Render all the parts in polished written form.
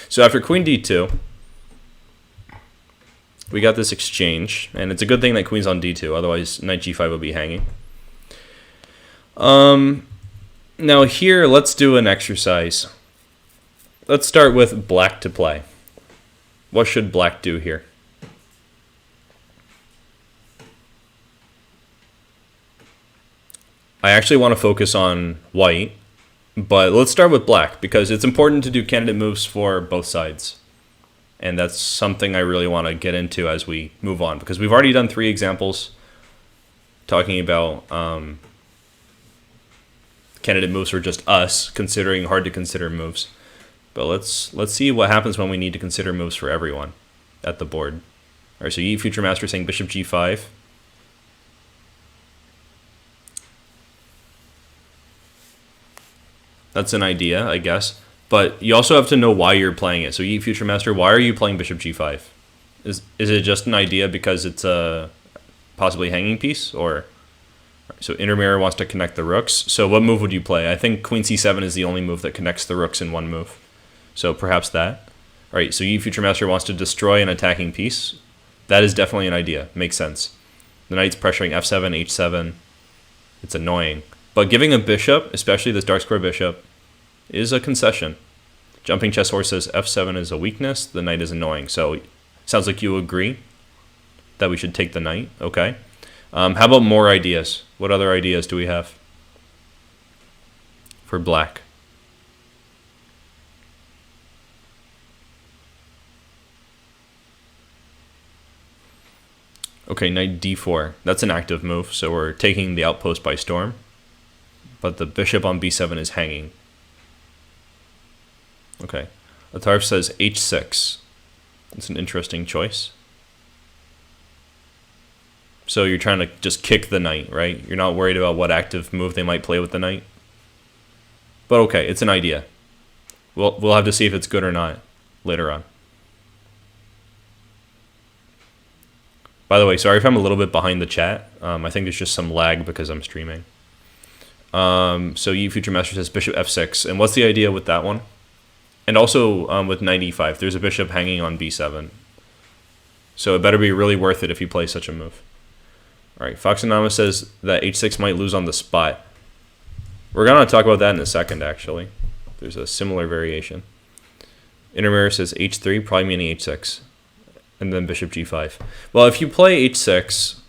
So after queen d2, we got this exchange, and it's a good thing that queen's on d2, otherwise knight g5 would be hanging. Now here, let's do an exercise. Let's start with black to play. What should black do here? I actually want to focus on white, but let's start with black because it's important to do candidate moves for both sides. And that's something I really want to get into as we move on, because we've already done 3 examples talking about candidate moves for just us, considering hard to consider moves. But let's see what happens when we need to consider moves for everyone at the board. All right, so you Future Master saying bishop g5. That's an idea, I guess. But you also have to know why you're playing it. So you Future Master, why are you playing bishop g5? Is it just an idea because it's a possibly hanging piece? Or so Inner Mirror wants to connect the rooks. So what move would you play? I think queen c7 is the only move that connects the rooks in one move. So perhaps that. All right, so you Future Master wants to destroy an attacking piece. That is definitely an idea. Makes sense. The knight's pressuring f7, h7. It's annoying. But giving a bishop, especially this dark square bishop, is a concession. Jumping Chess Horse says f7 is a weakness. The knight is annoying. So sounds like you agree that we should take the knight. Okay. How about more ideas? What other ideas do we have for black? Okay, knight d4. That's an active move, so we're taking the outpost by storm. But the bishop on b7 is hanging. Okay. Atarv says h6. It's an interesting choice. So you're trying to just kick the knight, right? You're not worried about what active move they might play with the knight. But okay, it's an idea. We'll have to see if it's good or not later on. By the way, sorry if I'm a little bit behind the chat. I think there's just some lag because I'm streaming. So you Future Master says bishop f6. And what's the idea with that one? And also with knight e5, there's a bishop hanging on b7. So it better be really worth it if you play such a move. All right, Fox Anonymous says that h6 might lose on the spot. We're going to talk about that in a second, actually. There's a similar variation. Inner Mirror says h3, probably meaning h6. And then bishop g5. Well, if you play h6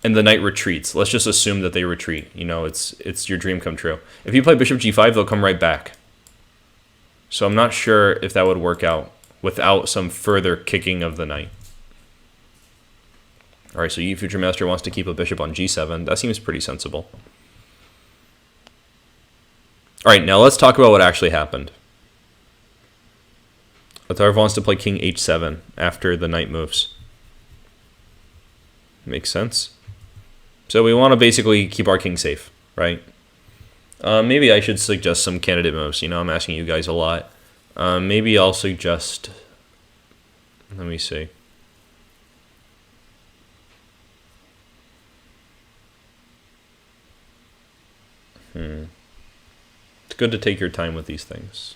and the knight retreats, let's just assume that they retreat. You know, it's your dream come true. If you play bishop g5, they'll come right back. So I'm not sure if that would work out without some further kicking of the knight. All right, so you Future Master wants to keep a bishop on g7. That seems pretty sensible. All right, now let's talk about what actually happened. Atarv wants to play king h7 after the knight moves. Makes sense. So we want to basically keep our king safe, right? Maybe I should suggest some candidate moves. You know, I'm asking you guys a lot. Maybe I'll suggest... Let me see. It's good to take your time with these things.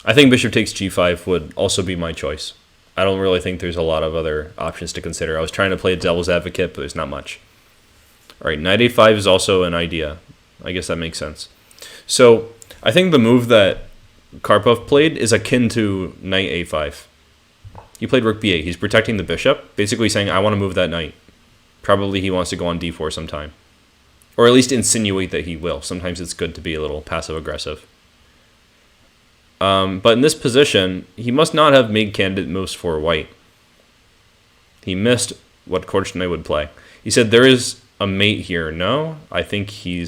I think bishop takes g5 would also be my choice. I don't really think there's a lot of other options to consider. I was trying to play devil's advocate, but there's not much. All right, knight a5 is also an idea. I guess that makes sense. So I think the move that Karpov played is akin to knight a5. He played rook b8. He's protecting the bishop, basically saying, I want to move that knight. Probably he wants to go on d4 sometime. Or at least insinuate that he will. Sometimes it's good to be a little passive-aggressive. But in this position, he must not have made candidate moves for white. He missed what Korchnoi would play. He said there is a mate here. No, I think he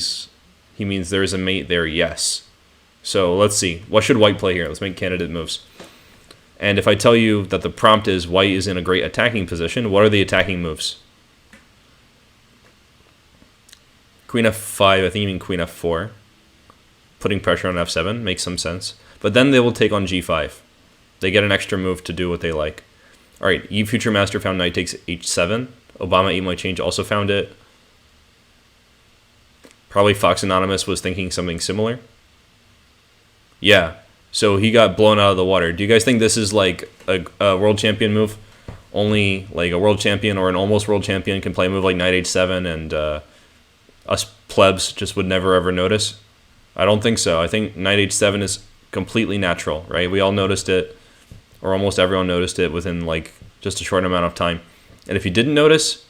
means there is a mate there. Yes. So let's see. What should white play here? Let's make candidate moves. And if I tell you that the prompt is white is in a great attacking position, what are the attacking moves? Queen f5, I think you mean queen f4. Putting pressure on f7 makes some sense. But then they will take on g5. They get an extra move to do what they like. All right, Future Master found knight takes h7. Obama Eat My Change also found it. Probably Fox Anonymous was thinking something similar. Yeah, so he got blown out of the water. Do you guys think this is like a world champion move? Only like a world champion or an almost world champion can play a move like knight h7 and us plebs just would never ever notice? I don't think so. I think knight h7 is completely natural, right? We all noticed it, or almost everyone noticed it within like just a short amount of time. And if you didn't notice,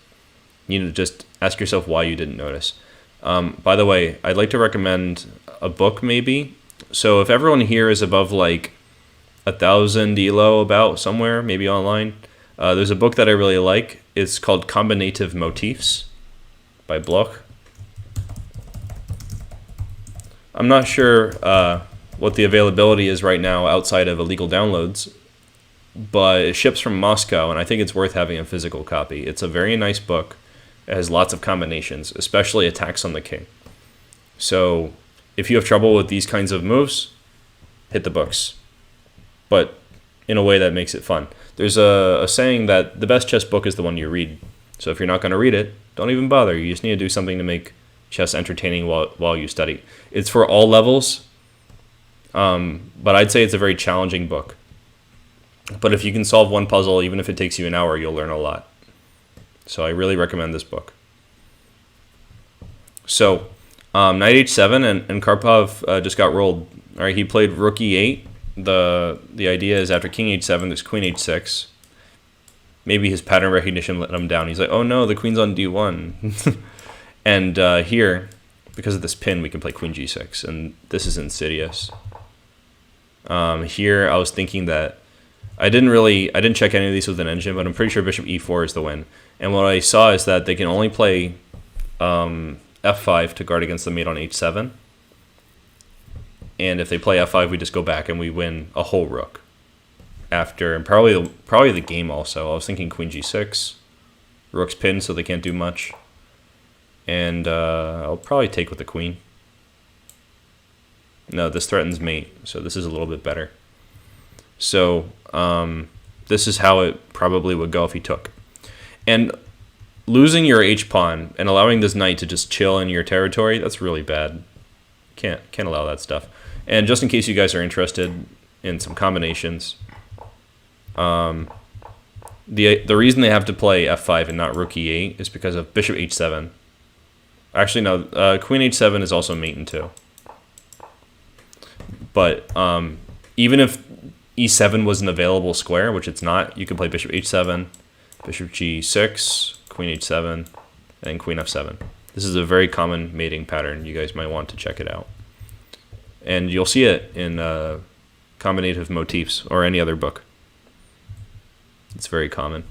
you know, just ask yourself why you didn't notice. By the way, I'd like to recommend a book maybe. So if everyone here is above like 1,000 elo about somewhere, maybe online, there's a book that I really like. It's called Combinative Motifs by Bloch. I'm not sure what the availability is right now outside of illegal downloads, but it ships from Moscow, and I think it's worth having a physical copy. It's a very nice book. It has lots of combinations, especially attacks on the king. So if you have trouble with these kinds of moves, hit the books, but in a way that makes it fun. There's a saying that the best chess book is the one you read. So if you're not going to read it, don't even bother. You just need to do something to make chess entertaining while you study. It's for all levels, but I'd say it's a very challenging book. But if you can solve one puzzle, even if it takes you an hour, you'll learn a lot. So I really recommend this book. So knight h7 and Karpov just got rolled. All right, he played rook e8. The idea is after king h7, there's queen h6. Maybe his pattern recognition let him down. He's like, oh no, the queen's on d1. And here, because of this pin, we can play queen g6, and this is insidious. Here, I was thinking that I didn't check any of these with an engine, but I'm pretty sure bishop e4 is the win. And what I saw is that they can only play f5 to guard against the mate on h7. And if they play f5, we just go back and we win a whole rook. After, and probably the game also. I was thinking queen g6. Rook's pinned, so they can't do much. And I'll probably take with the queen. No, this threatens mate, so this is a little bit better. So this is how it probably would go if he took. And losing your h-pawn and allowing this knight to just chill in your territory, that's really bad. Can't allow that stuff. And just in case you guys are interested in some combinations, the reason they have to play f5 and not rook e8 is because of bishop h7. Actually, no, queen h7 is also mate in 2. But even if e7 was an available square, which it's not, you can play bishop h7, bishop g6, queen h7, and queen f7. This is a very common mating pattern. You guys might want to check it out. And you'll see it in Combinative Motifs or any other book. It's very common.